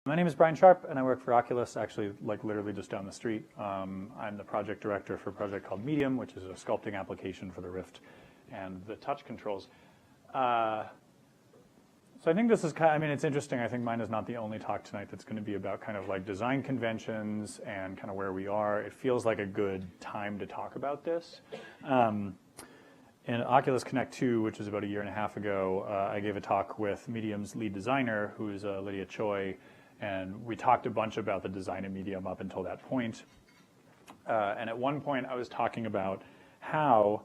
My name is Brian Sharp, and I work for Oculus, actually, like literally just down the street. I'm the project director for a project called Medium, which is a sculpting application for the Rift and the touch controls. So I think this is kind of, I mean, it's interesting. I think mine is not the only talk tonight that's going to be about kind of like design conventions and kind of where we are. It feels like a good time to talk about this. In Oculus Connect 2, which was about a year and a half ago, I gave a talk with Medium's lead designer, who is Lydia Choi, and we talked a bunch about the design of Medium up until that point. And at one point, I was talking about how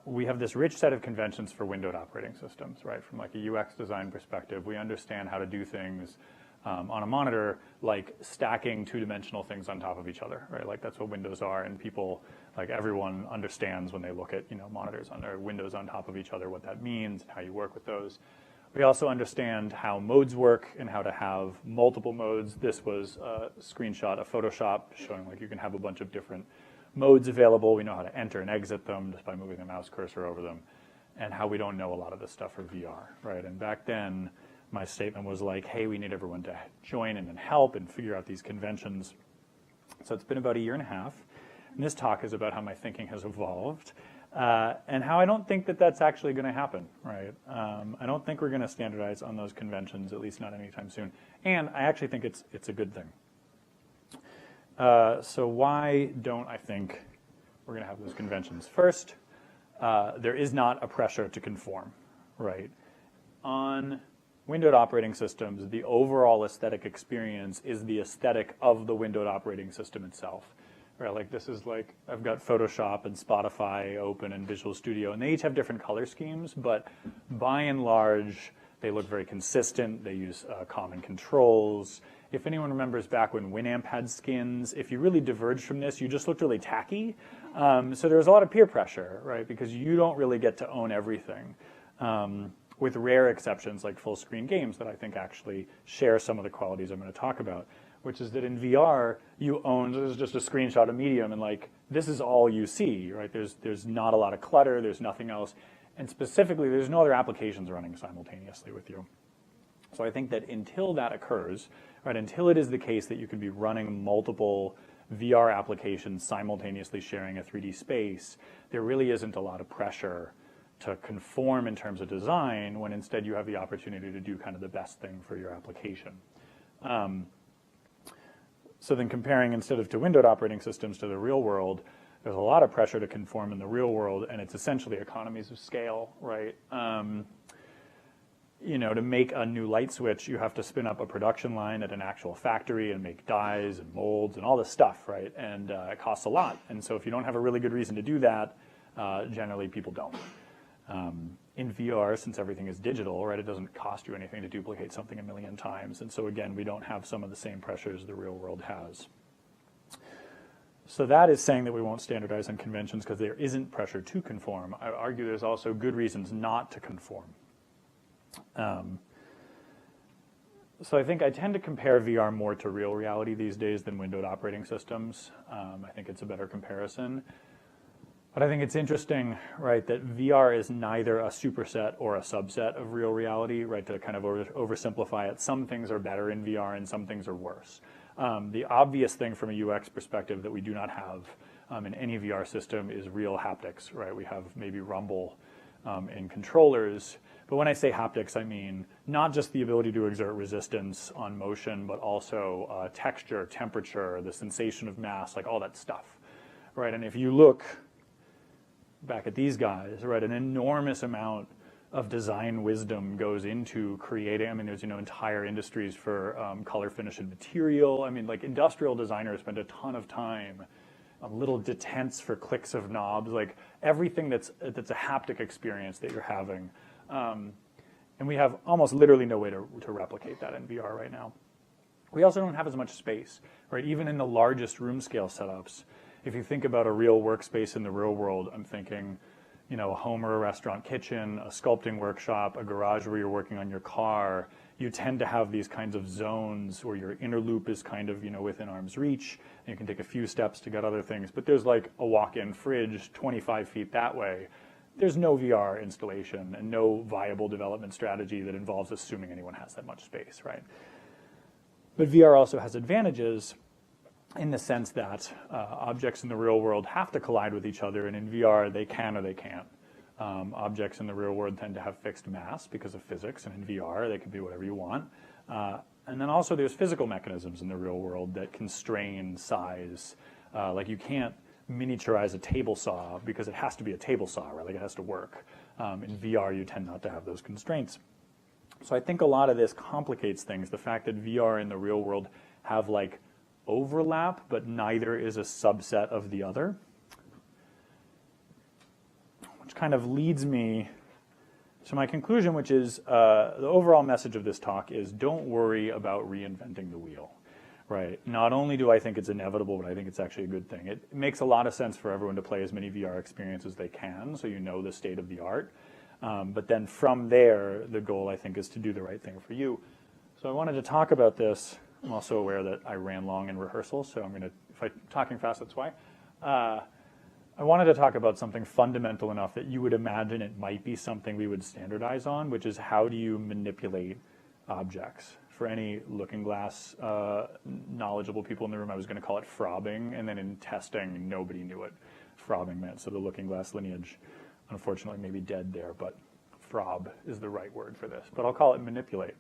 we have this rich set of conventions for windowed operating systems, right? From like a UX design perspective, we understand how to do things on a monitor, like stacking two-dimensional things on top of each other, right? Like that's what windows are, and people, like everyone understands when they look at, monitors or windows on top of each other, what that means, how you work with those. We also understand how modes work and how to have multiple modes. This was a screenshot of Photoshop showing like you can have a bunch of different modes available. We know how to enter and exit them just by moving the mouse cursor over them, and how we don't know a lot of this stuff for VR, right? And back then, my statement was like, hey, we need everyone to join in and help and figure out these conventions. So it's been about a year and a half, and this talk is about how my thinking has evolved and how I don't think that that's actually going to happen, right? I don't think we're going to standardize on those conventions, at least not anytime soon, and I actually think it's a good thing. So why don't I think we're going to have those conventions? First, there is not a pressure to conform, right? On windowed operating systems, the overall aesthetic experience is the aesthetic of the windowed operating system itself, right? Like this is like, I've got Photoshop and Spotify open and Visual Studio, and they each have different color schemes, but by and large, they look very consistent. They use common controls. If anyone remembers back when Winamp had skins, if you really diverged from this, you just looked really tacky. So there was a lot of peer pressure, right? Because you don't really get to own everything. With rare exceptions like full screen games that I think actually share some of the qualities I'm going to talk about, which is that in VR, you own, this is just a screenshot of Medium, and like, this is all you see, right? There's not a lot of clutter, there's nothing else. And specifically, there's no other applications running simultaneously with you. So I think that until that occurs, right, until it is the case that you can be running multiple VR applications simultaneously sharing a 3D space, there really isn't a lot of pressure to conform in terms of design when instead you have the opportunity to do kind of the best thing for your application. So then comparing instead of to windowed operating systems to the real world, there's a lot of pressure to conform in the real world, and it's essentially economies of scale, right? To make a new light switch, you have to spin up a production line at an actual factory and make dies and molds and all this stuff, right? And it costs a lot. And so if you don't have a really good reason to do that, generally people don't. In VR, since everything is digital, right, it doesn't cost you anything to duplicate something a million times. And so again, we don't have some of the same pressures the real world has. So that is saying that we won't standardize on conventions because there isn't pressure to conform. I would argue there's also good reasons not to conform. So I think I tend to compare VR more to real reality these days than windowed operating systems. I think it's a better comparison. But I think it's interesting, right, that VR is neither a superset or a subset of real reality, right, to kind of oversimplify it. Some things are better in VR and some things are worse. The obvious thing from a UX perspective that we do not have in any VR system is real haptics, right? We have maybe rumble in controllers. But when I say haptics, I mean not just the ability to exert resistance on motion, but also texture, temperature, the sensation of mass, like all that stuff, right? And if you look back at these guys, right, an enormous amount of design wisdom goes into creating, I mean, there's, entire industries for color, finish, and material. I mean, like industrial designers spend a ton of time on little detents for clicks of knobs, like everything that's a haptic experience that you're having. And we have almost literally no way to replicate that in VR right now. We also don't have as much space, right? Even in the largest room scale setups, if you think about a real workspace in the real world, I'm thinking, a home or a restaurant kitchen, a sculpting workshop, a garage where you're working on your car, you tend to have these kinds of zones where your inner loop is kind of, within arm's reach, and you can take a few steps to get other things. But there's like a walk-in fridge 25 feet that way. There's no VR installation and no viable development strategy that involves assuming anyone has that much space, right? But VR also has advantages in the sense that objects in the real world have to collide with each other, and in VR they can or they can't. Objects in the real world tend to have fixed mass because of physics, and in VR they can be whatever you want. And then also there's physical mechanisms in the real world that constrain size. Like you can't miniaturize a table saw because it has to be a table saw, right? Like it has to work. In VR you tend not to have those constraints. So I think a lot of this complicates things. The fact that VR and the real world have like overlap, but neither is a subset of the other. Which kind of leads me to my conclusion, which is the overall message of this talk is don't worry about reinventing the wheel, right? Not only do I think it's inevitable, but I think it's actually a good thing. It makes a lot of sense for everyone to play as many VR experiences as they can, so you know the state of the art. But then from there, the goal, I think, is to do the right thing for you. So I wanted to talk about this. I'm also aware that I ran long in rehearsal, so I'm going to, if I'm talking fast, that's why. I wanted to talk about something fundamental enough that you would imagine it might be something we would standardize on, which is how do you manipulate objects? For any looking glass knowledgeable people in the room, I was going to call it frobbing, and then in testing, nobody knew what frobbing meant, so the looking glass lineage, unfortunately, may be dead there, but frob is the right word for this, but I'll call it manipulate.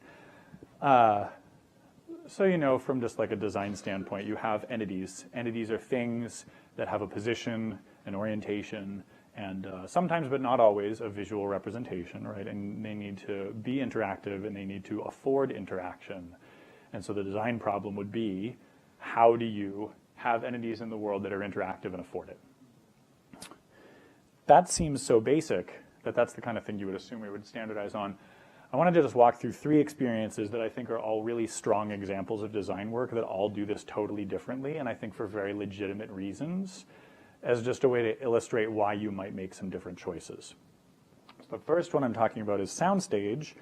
So you know, from just like a design standpoint, you have entities. Entities are things that have a position, an orientation, and sometimes, but not always, a visual representation, right? And they need to be interactive, and they need to afford interaction. And so the design problem would be, how do you have entities in the world that are interactive and afford it? That seems so basic that that's the kind of thing you would assume we would standardize on. I wanted to just walk through 3 experiences that I think are all really strong examples of design work that all do this totally differently, and I think for very legitimate reasons, as just a way to illustrate why you might make some different choices. The first one I'm talking about is Soundstage,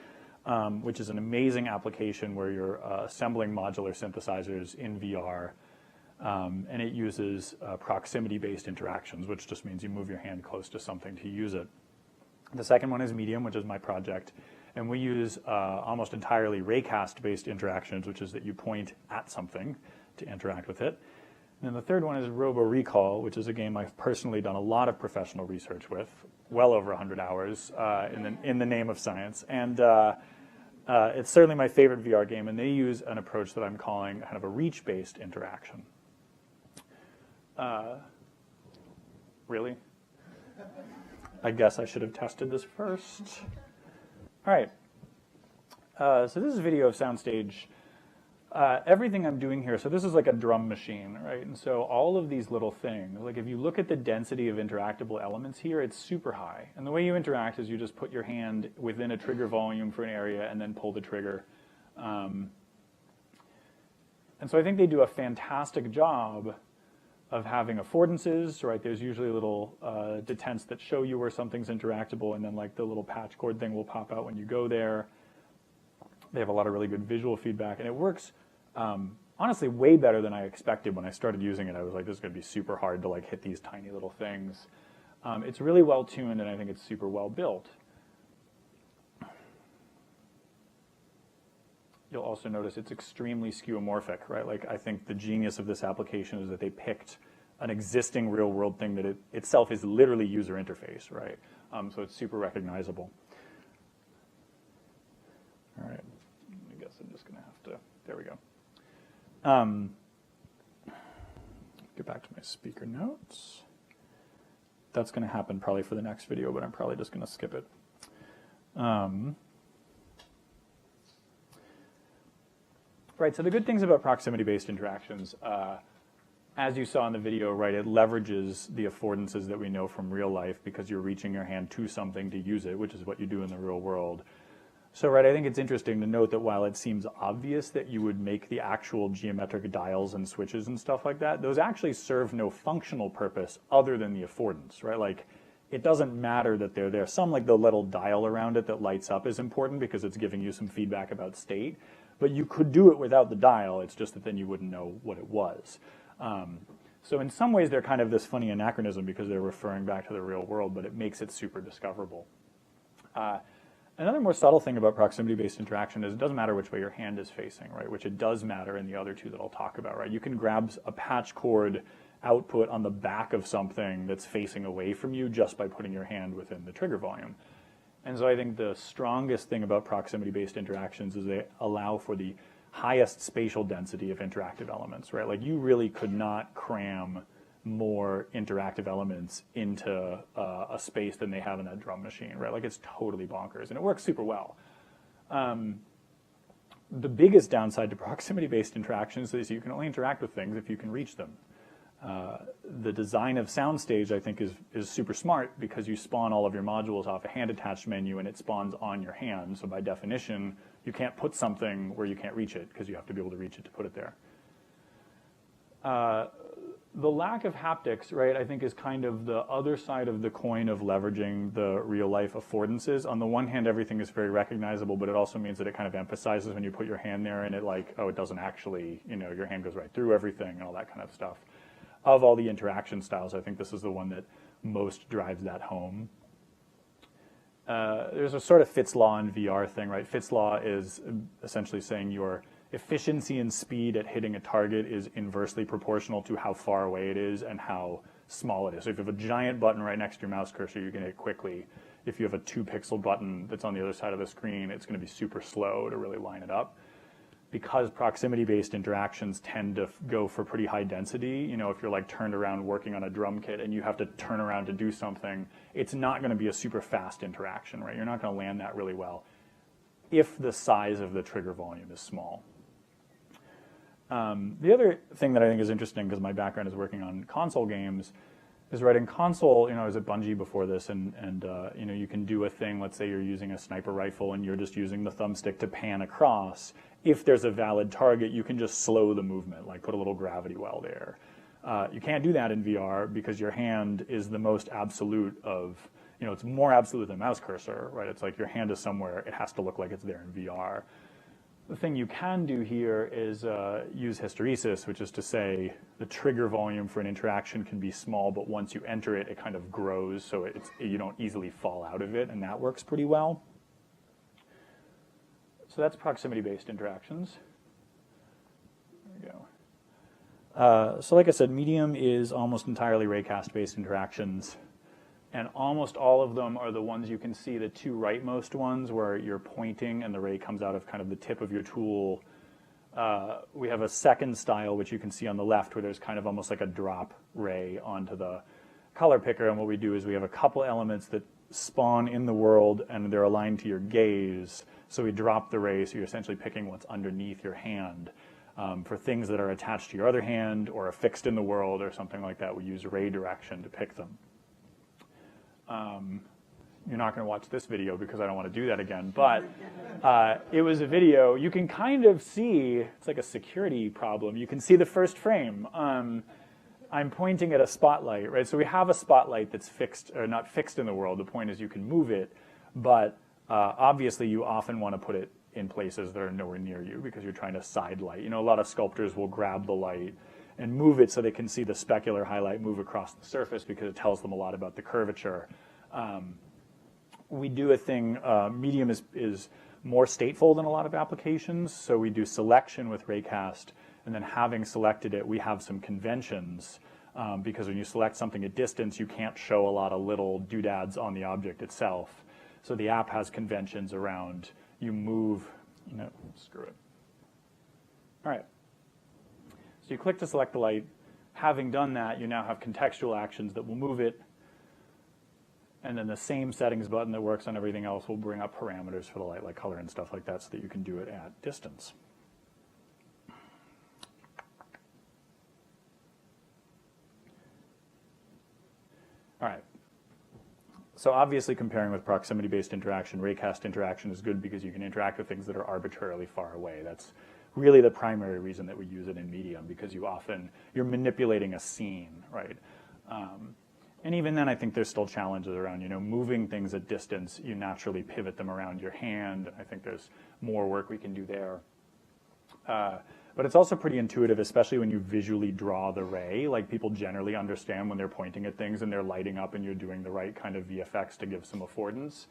which is an amazing application where you're assembling modular synthesizers in VR, and it uses proximity-based interactions, which just means you move your hand close to something to use it. The second one is Medium, which is my project. And we use almost entirely raycast-based interactions, which is that you point at something to interact with it. And then the third one is Robo Recall, which is a game I've personally done a lot of professional research with, well over 100 hours in the name of science. And it's certainly my favorite VR game, and they use an approach that I'm calling kind of a reach-based interaction. Really? I guess I should have tested this first. All right, so this is a video of Soundstage. Everything I'm doing here, so this is like a drum machine, right? And so all of these little things, like if you look at the density of interactable elements here, it's super high. And the way you interact is you just put your hand within a trigger volume for an area and then pull the trigger. And so I think they do a fantastic job of having affordances, right? There's usually little detents that show you where something's interactable, and then like the little patch cord thing will pop out when you go there. They have a lot of really good visual feedback, and it works honestly way better than I expected. When I started using it, I was like, this is going to be super hard to like hit these tiny little things. It's really well tuned, and I think it's super well built. You'll also notice it's extremely skeuomorphic, right? Like I think the genius of this application is that they picked an existing real-world thing that it itself is literally user interface, right? So it's super recognizable. All right, I guess I'm just going to have to, there we go. Get back to my speaker notes. That's going to happen probably for the next video, but I'm probably just going to skip it. Right, so the good things about proximity-based interactions, as you saw in the video, right, it leverages the affordances that we know from real life because you're reaching your hand to something to use it, which is what you do in the real world. So, right, I think it's interesting to note that while it seems obvious that you would make the actual geometric dials and switches and stuff like that, those actually serve no functional purpose other than the affordance, right? Like, it doesn't matter that they're there. Some, like the little dial around it that lights up is important because it's giving you some feedback about state. But you could do it without the dial, it's just that then you wouldn't know what it was. So in some ways they're kind of this funny anachronism because they're referring back to the real world, but it makes it super discoverable. And Another more subtle thing about proximity-based interaction is it doesn't matter which way your hand is facing, right? Which it does matter in the other two that I'll talk about, right? You can grab a patch cord output on the back of something that's facing away from you just by putting your hand within the trigger volume. And so I think the strongest thing about proximity-based interactions is they allow for the highest spatial density of interactive elements, right? Like you really could not cram more interactive elements into a space than they have in that drum machine, right? Like it's totally bonkers, and it works super well. The biggest downside to proximity-based interactions is you can only interact with things if you can reach them. The design of Soundstage, I think, is super smart because you spawn all of your modules off a hand-attached menu, and it spawns on your hand. So by definition, you can't put something where you can't reach it because you have to be able to reach it to put it there. The lack of haptics, right, I think is kind of the other side of the coin of leveraging the real-life affordances. On the one hand, everything is very recognizable, but it also means that it kind of emphasizes when you put your hand there and it like, oh, it doesn't actually, you know, your hand goes right through everything and all that kind of stuff. Of all the interaction styles, I think this is the one that most drives that home. There's a sort of Fitts law in VR thing, right? Fitts law is essentially saying your efficiency and speed at hitting a target is inversely proportional to how far away it is and how small it is. So if you have a giant button right next to your mouse cursor, you can hit quickly. If you have a 2-pixel button that's on the other side of the screen, it's going to be super slow to really line it up. Because proximity-based interactions tend to go for pretty high density, you know, if you're like turned around working on a drum kit and you have to turn around to do something, it's not going to be a super fast interaction, right? You're not going to land that really well if the size of the trigger volume is small. The other thing that I think is interesting, because my background is working on console games, is right in console, you know, I was at Bungie before this, and you know, you can do a thing, let's say you're using a sniper rifle and you're just using the thumbstick to pan across. If there's a valid target, you can just slow the movement, like put a little gravity well there. You can't do that in VR because your hand is the most absolute of, you know, it's more absolute than mouse cursor, right? It's like your hand is somewhere, it has to look like it's there in VR. The thing you can do here is use hysteresis, which is to say the trigger volume for an interaction can be small, but once you enter it, it kind of grows, so you don't easily fall out of it, and that works pretty well. So that's proximity-based interactions. There we go. So like I said, medium is almost entirely raycast-based interactions. And almost all of them are the ones you can see, the two rightmost ones where you're pointing and the ray comes out of kind of the tip of your tool. We have a second style, which you can see on the left, where there's kind of almost like a drop ray onto the color picker. And what we do is we have a couple elements that spawn in the world and they're aligned to your gaze. So we drop the ray, so you're essentially picking what's underneath your hand. For things that are attached to your other hand or affixed in the world or something like that, we use ray direction to pick them. You're not going to watch this video because I don't want to do that again, but it was a video. You can kind of see, it's like a security problem. You can see the first frame. I'm pointing at a spotlight, right? So we have a spotlight that's fixed, or not fixed in the world. The point is you can move it, but obviously you often want to put it in places that are nowhere near you because you're trying to side light. You know, a lot of sculptors will grab the light and move it so they can see the specular highlight move across the surface because it tells them a lot about the curvature. We do a thing, medium is more stateful than a lot of applications, so we do selection with raycast, and then having selected it, we have some conventions, because when you select something at distance, you can't show a lot of little doodads on the object itself. So the app has conventions around you move, no, screw it. All right. So you click to select the light. Having done that, you now have contextual actions that will move it. And then the same settings button that works on everything else will bring up parameters for the light, like color and stuff like that, so that you can do it at distance. All right. So obviously comparing with proximity-based interaction, raycast interaction is good because you can interact with things that are arbitrarily far away. That's really the primary reason that we use it in medium, because you're manipulating a scene, right? And even then, I think there's still challenges around, you know, moving things at distance. You naturally pivot them around your hand. I think there's more work we can do there. But it's also pretty intuitive, especially when you visually draw the ray. Like, people generally understand when they're pointing at things and they're lighting up and you're doing the right kind of VFX to give some affordance.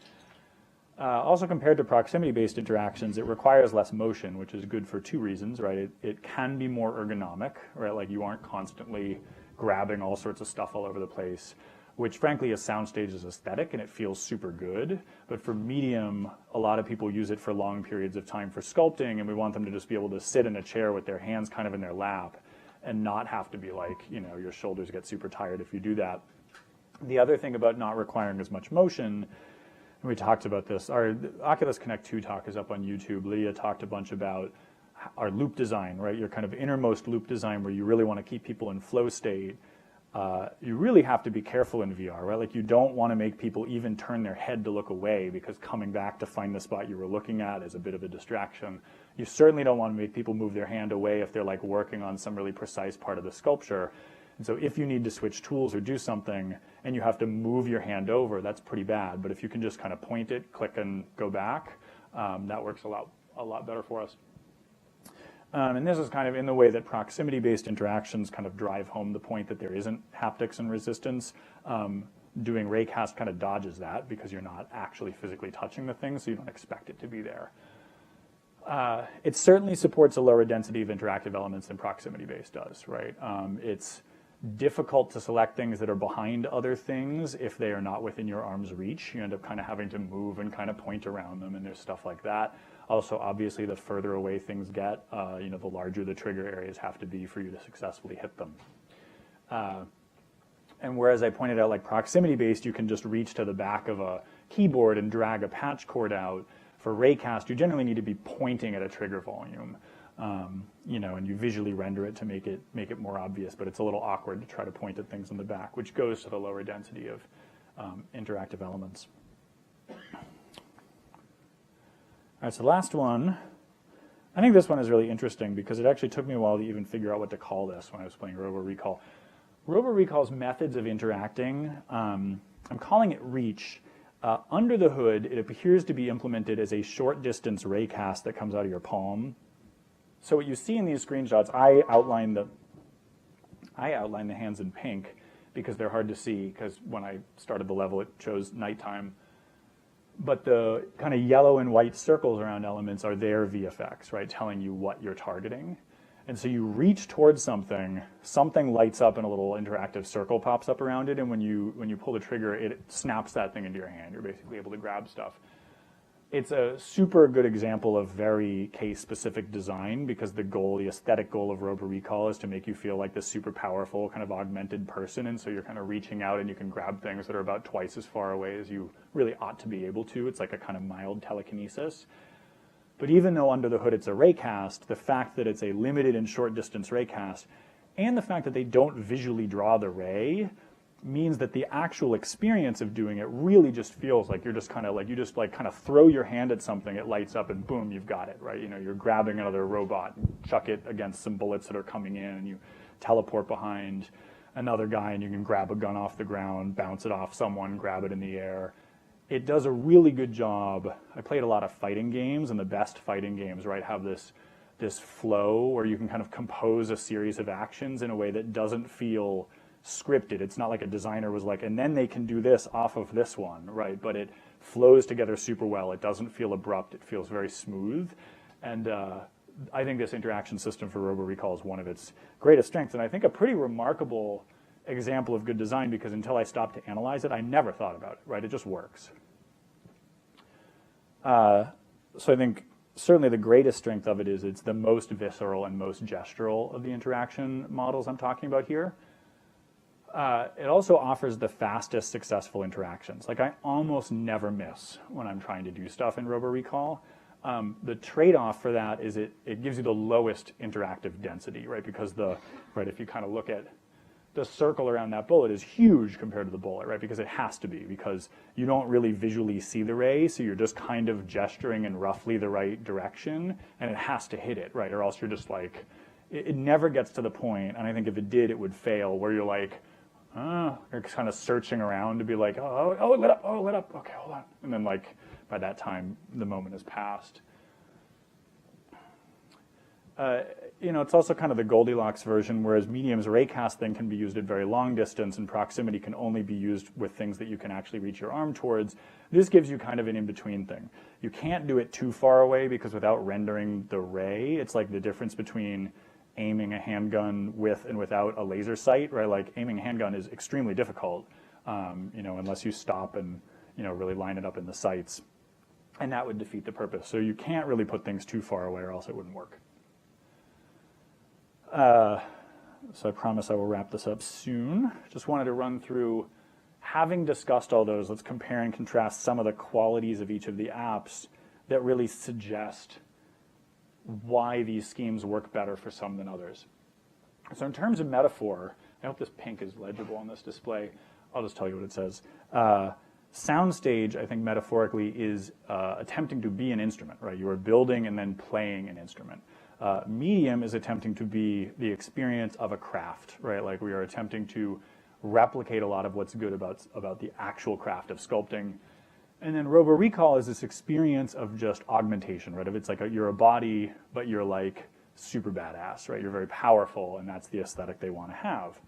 Also compared to proximity-based interactions, it requires less motion, which is good for two reasons, right? It can be more ergonomic, right? Like you aren't constantly grabbing all sorts of stuff all over the place, which frankly as soundstage is aesthetic and it feels super good. But for medium, a lot of people use it for long periods of time for sculpting, and we want them to just be able to sit in a chair with their hands kind of in their lap and not have to be like, you know, your shoulders get super tired if you do that. The other thing about not requiring as much motion, and we talked about this, our Oculus Connect 2 talk is up on YouTube. Lydia talked a bunch about our loop design, right? Your kind of innermost loop design where you really want to keep people in flow state. You really have to be careful in VR, right? Like you don't want to make people even turn their head to look away because coming back to find the spot you were looking at is a bit of a distraction. You certainly don't want to make people move their hand away if they're like working on some really precise part of the sculpture. And so if you need to switch tools or do something and you have to move your hand over, that's pretty bad. But if you can just kind of point it, click and go back, that works a lot better for us. And this is kind of in the way that proximity-based interactions kind of drive home the point that there isn't haptics and resistance. Doing raycast kind of dodges that because you're not actually physically touching the thing, so you don't expect it to be there. It certainly supports a lower density of interactive elements than proximity-based does, right? It's difficult to select things that are behind other things if they are not within your arm's reach. You end up kind of having to move and kind of point around them, and there's stuff like that. Also, obviously, the further away things get, you know, the larger the trigger areas have to be for you to successfully hit them. And whereas I pointed out, like proximity-based, you can just reach to the back of a keyboard and drag a patch cord out. For raycast, you generally need to be pointing at a trigger volume, you know, and you visually render it to make it more obvious. But it's a little awkward to try to point at things in the back, which goes to the lower density of interactive elements. All right, so the last one, I think this one is really interesting because it actually took me a while to even figure out what to call this when I was playing Robo Recall. Robo Recall's methods of interacting, I'm calling it reach. Under the hood, it appears to be implemented as a short distance raycast that comes out of your palm. So what you see in these screenshots, I outline the hands in pink because they're hard to see because when I started the level, it chose nighttime. But the kind of yellow and white circles around elements are their VFX, right, telling you what you're targeting. And so you reach towards something, something lights up and a little interactive circle pops up around it, and when you pull the trigger, it snaps that thing into your hand. You're basically able to grab stuff. It's a super good example of very case-specific design because the aesthetic goal of Robo Recall is to make you feel like this super powerful kind of augmented person, and so you're kind of reaching out and you can grab things that are about twice as far away as you really ought to be able to. It's like a kind of mild telekinesis. But even though under the hood it's a raycast, the fact that it's a limited and short distance raycast, and the fact that they don't visually draw the ray, means that the actual experience of doing it really just feels like you're just kind of like, you just like kind of throw your hand at something, it lights up and boom, you've got it, right? You know, you're grabbing another robot, chuck it against some bullets that are coming in, and you teleport behind another guy and you can grab a gun off the ground, bounce it off someone, grab it in the air. It does a really good job. I played a lot of fighting games, and the best fighting games, right, have this flow where you can kind of compose a series of actions in a way that doesn't feel scripted. It's not like a designer was like, and then they can do this off of this one, right? But it flows together super well. It doesn't feel abrupt. It feels very smooth. And I think this interaction system for Robo Recall is one of its greatest strengths, and I think a pretty remarkable example of good design because until I stopped to analyze it, I never thought about it, right? It just works. So I think certainly the greatest strength of it is it's the most visceral and most gestural of the interaction models I'm talking about here. It also offers the fastest successful interactions. Like I almost never miss when I'm trying to do stuff in Robo Recall. The trade-off for that is it gives you the lowest interactive density, right? Because if you kind of look at the circle around that bullet is huge compared to the bullet, right? Because it has to be, because you don't really visually see the ray, so you're just kind of gesturing in roughly the right direction, and it has to hit it, right? Or else you're just like, it never gets to the point, and I think if it did, it would fail, where you're like, you're kind of searching around to be like, oh, it lit up, okay, hold on. And then like, by that time, the moment has passed. It's also kind of the Goldilocks version, whereas medium's raycast thing can be used at very long distance and proximity can only be used with things that you can actually reach your arm towards. This gives you kind of an in-between thing. You can't do it too far away because without rendering the ray, it's like the difference between aiming a handgun with and without a laser sight, right? Like aiming a handgun is extremely difficult, unless you stop and, really line it up in the sights. And that would defeat the purpose. So you can't really put things too far away or else it wouldn't work. So I promise I will wrap this up soon. Just wanted to run through, having discussed all those, let's compare and contrast some of the qualities of each of the apps that really suggest why these schemes work better for some than others. So in terms of metaphor, I hope this pink is legible on this display. I'll just tell you what it says. Soundstage, I think metaphorically, is attempting to be an instrument, right? You are building and then playing an instrument. Medium is attempting to be the experience of a craft, right? Like we are attempting to replicate a lot of what's good about the actual craft of sculpting. And then robo-recall is this experience of just augmentation, right? If it's like you're a body, but you're like super badass, right? You're very powerful, and that's the aesthetic they want to have.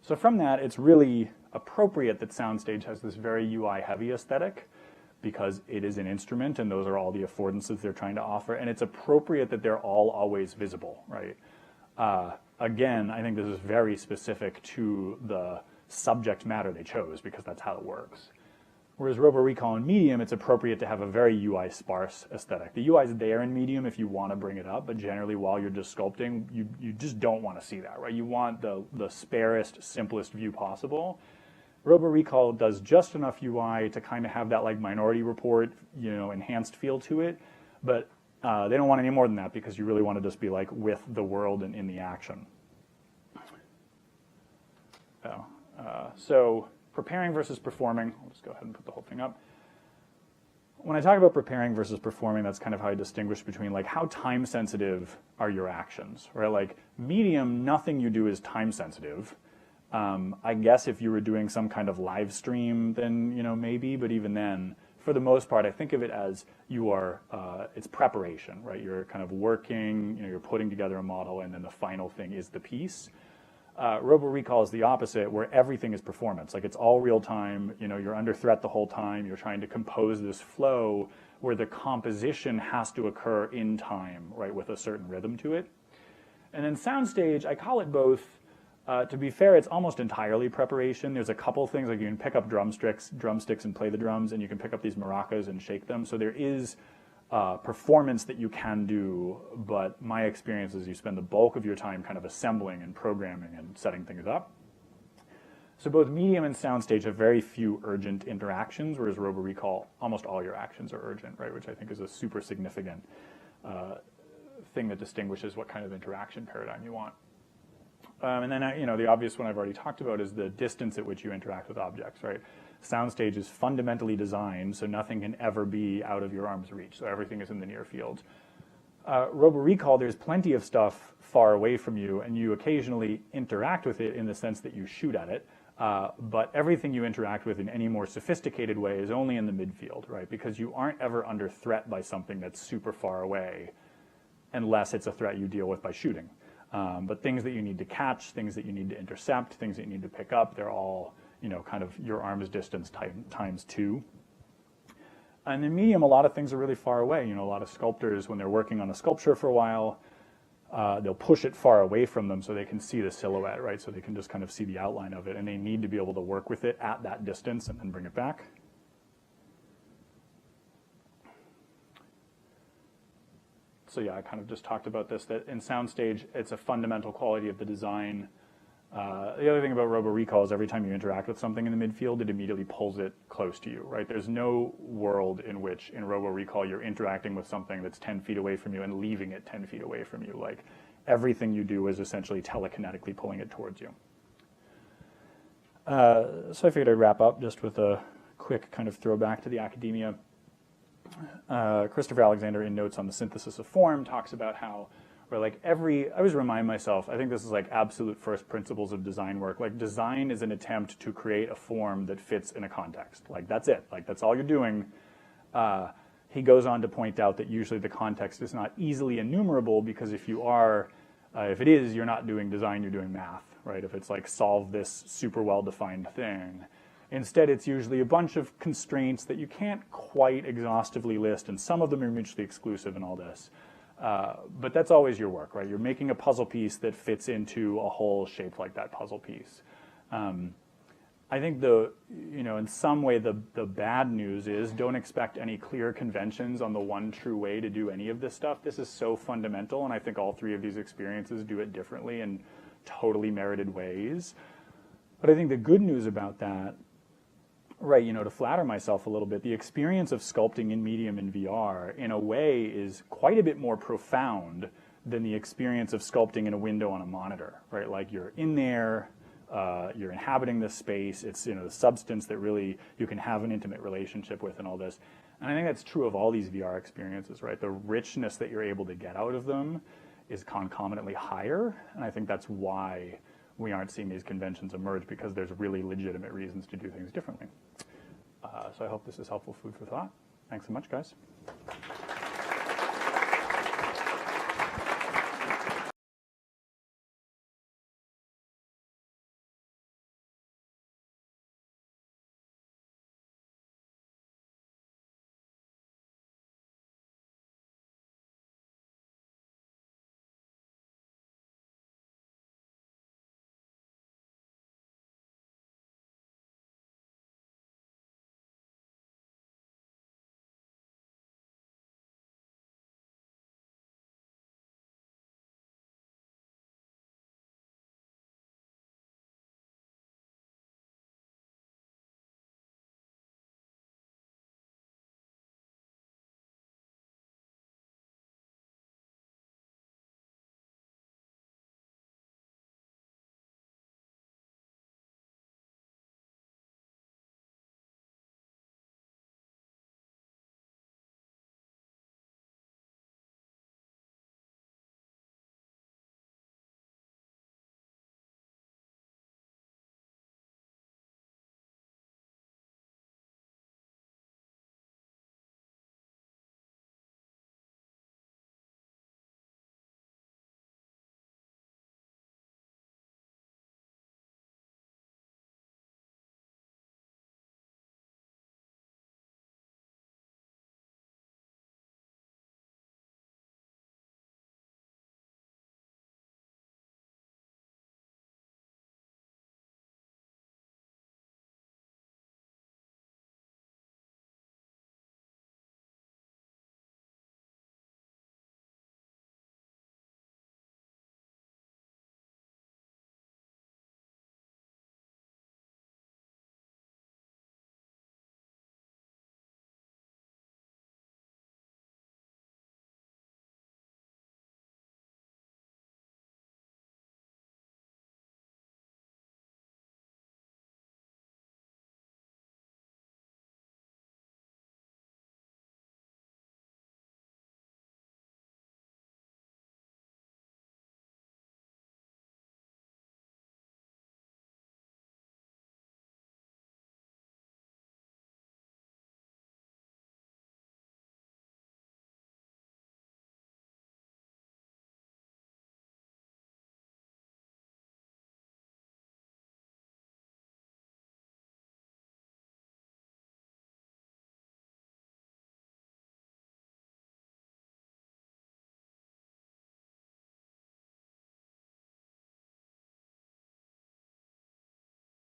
So from that, it's really appropriate that Soundstage has this very UI-heavy aesthetic because it is an instrument, and those are all the affordances they're trying to offer, and it's appropriate that they're all always visible, right? Again, I think this is very specific to the subject matter they chose because that's how it works. Whereas robo-recall and medium, it's appropriate to have a very UI-sparse aesthetic. The UI is there in medium if you want to bring it up, but generally while you're just sculpting, you just don't want to see that, right? You want the sparest, simplest view possible. Robo-recall does just enough UI to kind of have that like Minority Report, enhanced feel to it, but they don't want any more than that because you really want to just be like with the world and in the action. So preparing versus performing, I'll just go ahead and put the whole thing up. When I talk about preparing versus performing, that's kind of how I distinguish between like how time sensitive are your actions, right? Like medium, nothing you do is time sensitive. I guess if you were doing some kind of live stream, then, maybe, but even then, for the most part, I think of it as it's preparation, right? You're kind of working, you're putting together a model, and then the final thing is the piece. Robo-recall is the opposite, where everything is performance. Like it's all real time, you're under threat the whole time, you're trying to compose this flow where the composition has to occur in time, right, with a certain rhythm to it. And then Soundstage, I call it both. To be fair, it's almost entirely preparation. There's a couple things, like you can pick up drumsticks and play the drums, and you can pick up these maracas and shake them. So there is performance that you can do, but my experience is you spend the bulk of your time kind of assembling and programming and setting things up. So both medium and Soundstage have very few urgent interactions, whereas robo-recall, almost all your actions are urgent, right? Which I think is a super significant thing that distinguishes what kind of interaction paradigm you want. And then, the obvious one I've already talked about is the distance at which you interact with objects, right? Soundstage is fundamentally designed so nothing can ever be out of your arm's reach, so everything is in the near field. Robo-recall, there's plenty of stuff far away from you, and you occasionally interact with it in the sense that you shoot at it, but everything you interact with in any more sophisticated way is only in the midfield, right? Because you aren't ever under threat by something that's super far away, unless it's a threat you deal with by shooting. But things that you need to catch, things that you need to intercept, things that you need to pick up, they're all, kind of your arm's distance times 2. And in medium, a lot of things are really far away. A lot of sculptors, when they're working on a sculpture for a while, they'll push it far away from them so they can see the silhouette, right? So they can just kind of see the outline of it, and they need to be able to work with it at that distance and then bring it back. So yeah, I kind of just talked about this, that in Soundstage, it's a fundamental quality of the design. The other thing about robo-recall is every time you interact with something in the midfield, it immediately pulls it close to you, right? There's no world in which, in robo-recall, you're interacting with something that's 10 feet away from you and leaving it 10 feet away from you. Like, everything you do is essentially telekinetically pulling it towards you. So I figured I'd wrap up just with a quick kind of throwback to the academia. Christopher Alexander, in Notes on the Synthesis of Form, talks about how, I always remind myself, I think this is like absolute first principles of design work. Like, design is an attempt to create a form that fits in a context. Like, that's it. Like, that's all you're doing. he goes on to point out that usually the context is not easily enumerable, because if you are, if it is, you're not doing design, you're doing math, right? If it's like solve this super well-defined thing. Instead, it's usually a bunch of constraints that you can't quite exhaustively list, and some of them are mutually exclusive and all this. But that's always your work, right? You're making a puzzle piece that fits into a whole shaped like that puzzle piece. I think in some way the bad news is don't expect any clear conventions on the one true way to do any of this stuff. This is so fundamental, and I think all three of these experiences do it differently in totally merited ways. But I think the good news about that, right, to flatter myself a little bit, the experience of sculpting in medium in VR in a way is quite a bit more profound than the experience of sculpting in a window on a monitor, right? Like you're in there, you're inhabiting this space. It's the substance that really you can have an intimate relationship with and all this. And I think that's true of all these VR experiences, right? The richness that you're able to get out of them is concomitantly higher. And I think that's why we aren't seeing these conventions emerge, because there's really legitimate reasons to do things differently. So I hope this is helpful food for thought. Thanks so much, guys.